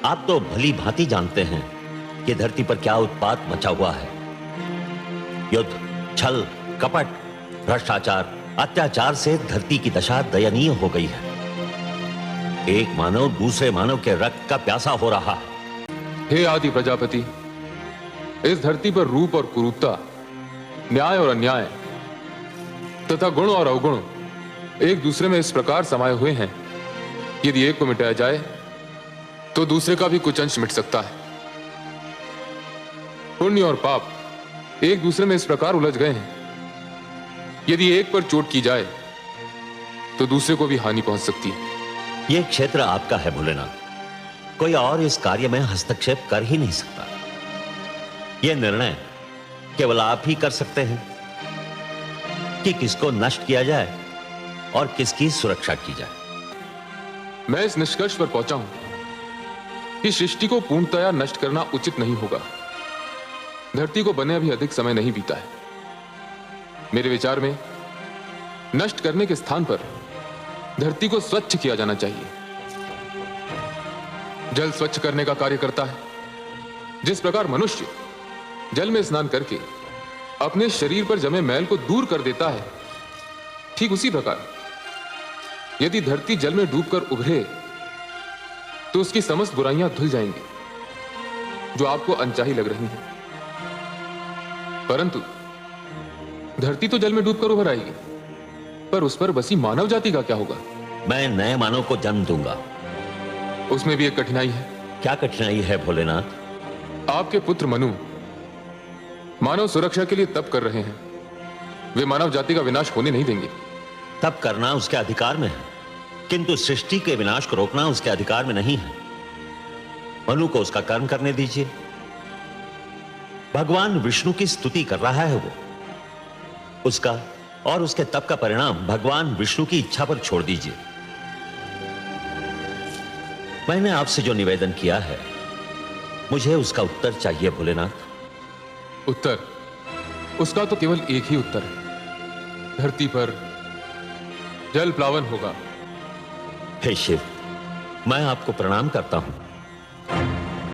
आप तो भली भांति जानते हैं कि धरती पर क्या उत्पात मचा हुआ है। युद्ध, छल, कपट, भ्रष्टाचार, अत्याचार से धरती की दशा दयनीय हो गई है। एक मानव दूसरे मानव के रक्त का प्यासा हो रहा है। हे आदि प्रजापति, इस धरती पर रूप और कुरूपता, न्याय और अन्याय तथा गुण और अवगुण एक दूसरे में इस प्रकार समाये हुए हैं, यदि एक को मिटाया जाए तो दूसरे का भी कुछ अंश मिट सकता है। पुण्य और पाप एक दूसरे में इस प्रकार उलझ गए हैं, यदि एक पर चोट की जाए तो दूसरे को भी हानि पहुंच सकती है। यह क्षेत्र आपका है भोलेनाथ, कोई और इस कार्य में हस्तक्षेप कर ही नहीं सकता। यह निर्णय केवल आप ही कर सकते हैं कि किसको नष्ट किया जाए और किसकी सुरक्षा की जाए। मैं इस निष्कर्ष पर पहुंचा हूं कि सृष्टि को पूर्णतया नष्ट करना उचित नहीं होगा। धरती को बने अभी अधिक समय नहीं बीता है। मेरे विचार में नष्ट करने के स्थान पर धरती को स्वच्छ किया जाना चाहिए। जल स्वच्छ करने का कार्य करता है। जिस प्रकार मनुष्य जल में स्नान करके अपने शरीर पर जमे मैल को दूर कर देता है, ठीक उसी प्रकार यदि धरती जल में डूबकर उभरे तो उसकी समस्त बुराइयां धुल जाएंगी जो आपको अनचाही लग रही हैं। परंतु धरती तो जल में डूबकर उभर आएगी, पर उस पर बसी मानव जाति का क्या होगा? मैं नए मानव को जन्म दूंगा। उसमें भी एक कठिनाई है। क्या कठिनाई है भोलेनाथ? आपके पुत्र मनु मानव सुरक्षा के लिए तप कर रहे हैं। वे मानव जाति का विनाश होने नहीं देंगे। तप करना उसके अधिकार में है, किंतु सृष्टि के विनाश को रोकना उसके अधिकार में नहीं है। मनु को उसका कर्म करने दीजिए। भगवान विष्णु की स्तुति कर रहा है वो। उसका और उसके तप का परिणाम भगवान विष्णु की इच्छा पर छोड़ दीजिए। मैंने आपसे जो निवेदन किया है, मुझे उसका उत्तर चाहिए भोलेनाथ। उत्तर? उसका तो केवल एक ही उत्तर है। धरती पर जल प्लावन होगा। हे शिव, मैं आपको प्रणाम करता हूं।